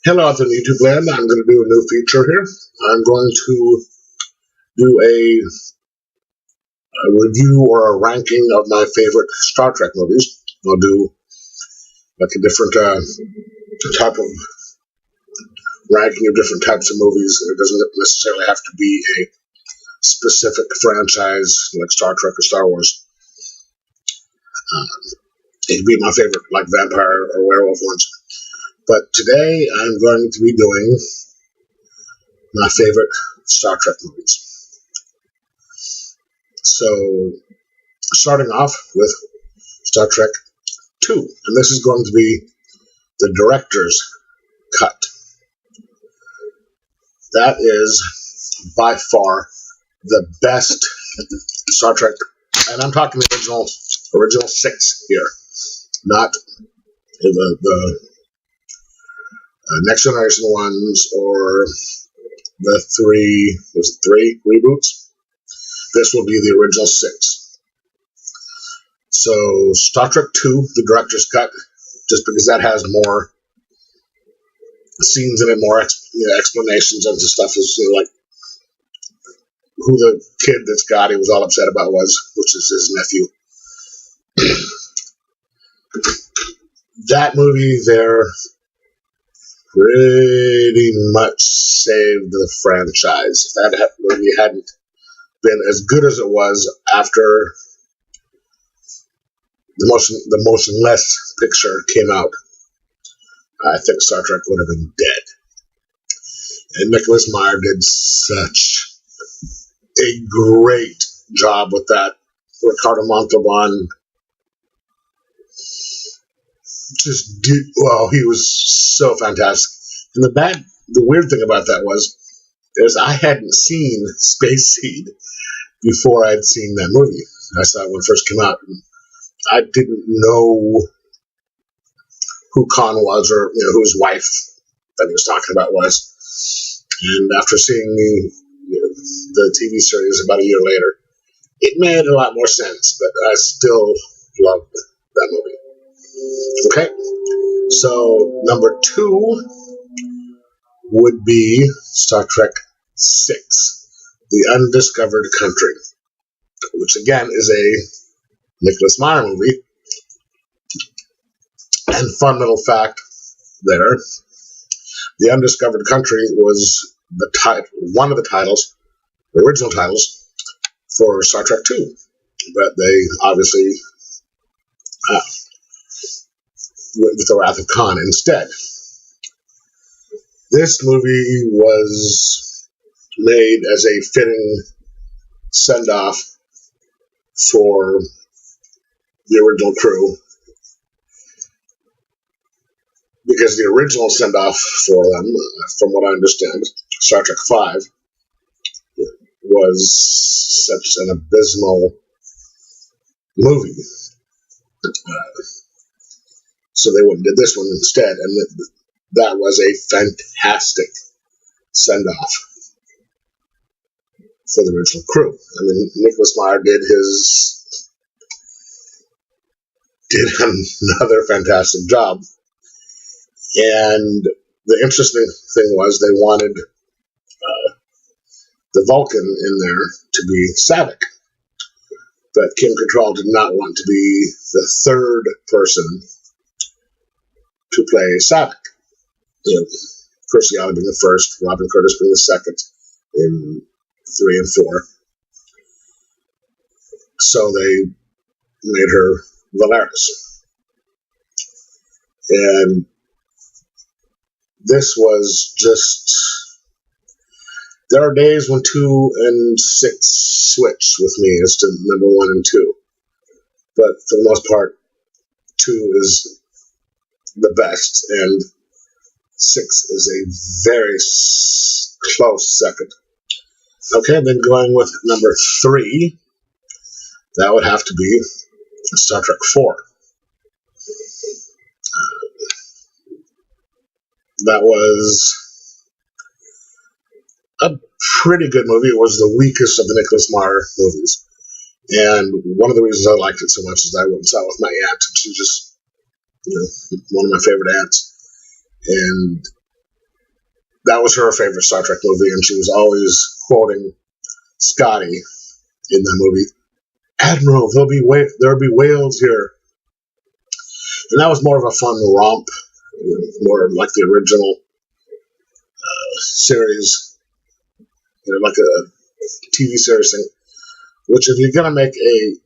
Hello out there in YouTube land. I'm going to do a new feature here. I'm going to do a review or a ranking of my favorite Star Trek movies. I'll do like a different type of ranking of different types of movies. It doesn't necessarily have to be a specific franchise like Star Trek or Star Wars. It could be my favorite, like vampire or werewolf ones. But today I'm going to be doing my favorite Star Trek movies. So, starting off with Star Trek 2, and this is going to be the director's cut. That is by far the best Star Trek, and I'm talking the original 6 here, not the Next Generation ones or the three reboots. This will be the original 6. So Star Trek 2, the director's cut, just because that has more scenes in it, more explanations and stuff, is like who the kid that Scotty was all upset about was, which is his nephew. That movie there pretty much saved the franchise. If that movie hadn't been as good as it was after the motionless picture came out, I think Star Trek would have been dead. And Nicholas Meyer did such a great job with that. Ricardo Montalban just did well. He was so fantastic. And the weird thing about that is I hadn't seen Space Seed before I'd seen that movie. I saw it when it first came out. And I didn't know who Khan was, or who his wife that he was talking about was. And after seeing the TV series about a year later, it made a lot more sense. But I still loved that movie. Okay, so number 2 would be Star Trek 6, The Undiscovered Country, which again is a Nicholas Meyer movie. And fun little fact there, The Undiscovered Country was one of the titles, the original titles, for Star Trek 2. But they obviously went with the Wrath of Khan instead. This movie was made as a fitting send-off for the original crew, because the original send-off for them, from what I understand, Star Trek 5, was such an abysmal movie. So they went and did this one instead, and that was a fantastic send-off for the original crew. I mean, Nicholas Meyer did another fantastic job. And the interesting thing was they wanted the Vulcan in there to be Saavik. But Kim Cattrall did not want to be the third person to play Saavik. Percy Allen being the first, Robin Curtis being the second in 3 and 4. So they made her Valeris. And this was just... There are days when 2 and 6 switch with me as to number 1 and 2. But for the most part, 2 is the best, and 6 is a very close second. Okay, then going with number 3, that would have to be Star Trek 4. That was a pretty good movie. It was the weakest of the Nicholas Meyer movies. And one of the reasons I liked it so much is I went and saw it with my aunt, and she's just, one of my favorite aunts. And that was her favorite Star Trek movie, and she was always quoting Scotty in that movie. Admiral, there'll be whales here. And that was more of a fun romp, more like the original series, like a TV series thing. Which, if you're gonna make a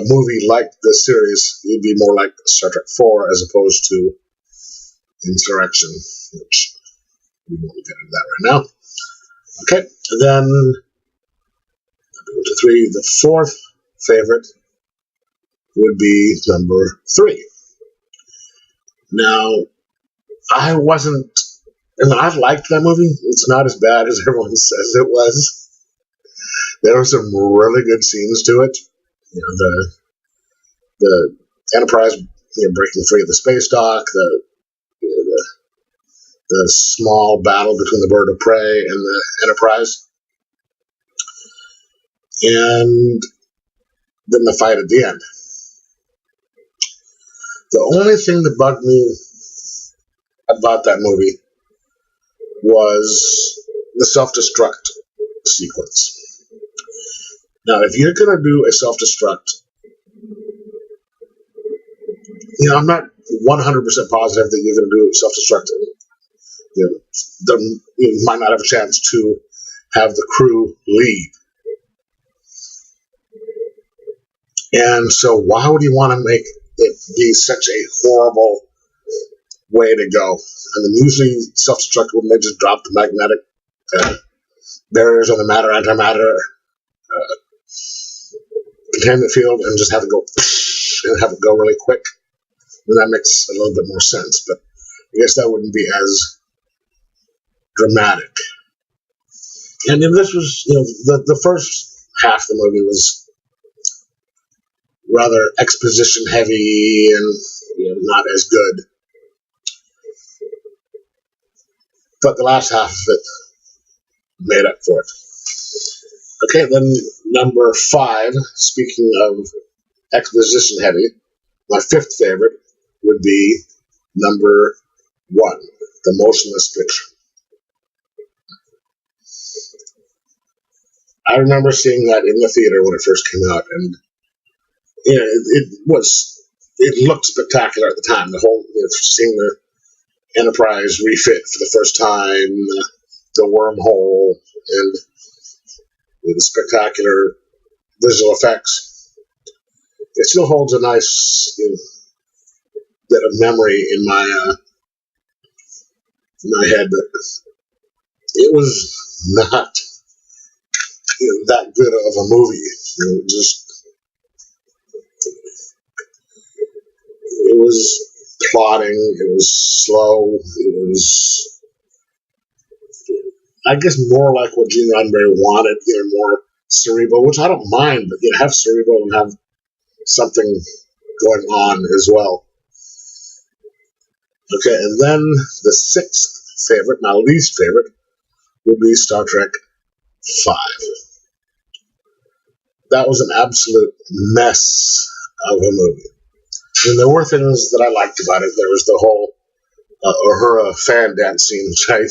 movie like this series, it'd be more like Star Trek 4 as opposed to Insurrection, which we won't get into that right now. Okay, and then to 3. The fourth favorite would be number 3. Now, I liked that movie. It's not as bad as everyone says it was. There were some really good scenes to it. The Enterprise breaking free of the space dock, the small battle between the Bird of Prey and the Enterprise, and then the fight at the end. The only thing that bugged me about that movie was the self-destruct sequence. Now, if you're going to do a self-destruct, I'm not 100% positive that you're going to do a self-destruct. You might not have a chance to have the crew leave. And so why would you want to make it be such a horrible way to go? And then usually self-destruct, when they just drop the magnetic barriers on the matter-antimatter containment field and just have it go and have it go really quick, then that makes a little bit more sense. But I guess that wouldn't be as dramatic. And then this was, the first half of the movie was rather exposition heavy and not as good. But the last half of it made up for it. Okay, then number 5, speaking of exposition heavy, my 5th favorite would be number 1, The Motionless Picture. I remember seeing that in the theater when it first came out, and it looked spectacular at the time. The whole seeing the Enterprise refit for the first time, the wormhole, and the spectacular visual effects. It still holds a nice bit of memory in my head, but it was not that good of a movie. It was plodding. It was slow. It was, I guess, more like what Gene Roddenberry wanted, more cerebral, which I don't mind, but have cerebral and have something going on as well. Okay, and then the 6th favorite, my least favorite, would be Star Trek 5. That was an absolute mess of a movie. And there were things that I liked about it. There was the whole Uhura fan dance scene, which I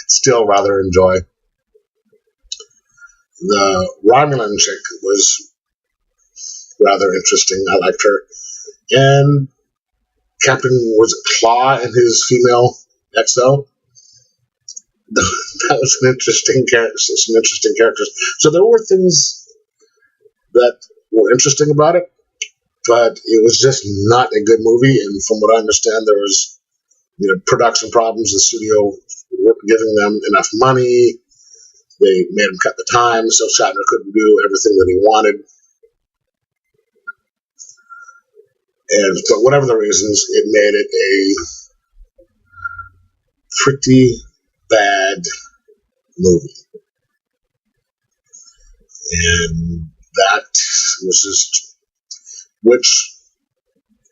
still rather enjoy. The Romulan chick was rather interesting. I liked her. And Captain, was it Claw and his female XO? That was an interesting character, some interesting characters. So there were things that were interesting about it, but it was just not a good movie. And from what I understand, there was production problems. The studio weren't giving them enough money. They made him cut the time, so Shatner couldn't do everything that he wanted. And for whatever the reasons, it made it a pretty bad movie. And that was just, which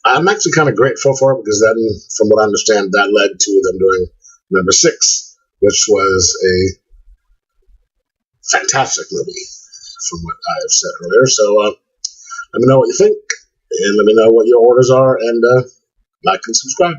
I'm actually kind of grateful for, because then, from what I understand, that led to them doing number 6, which was a fantastic movie, from what I have said earlier. So let me know what you think, and let me know what your orders are, and like and subscribe.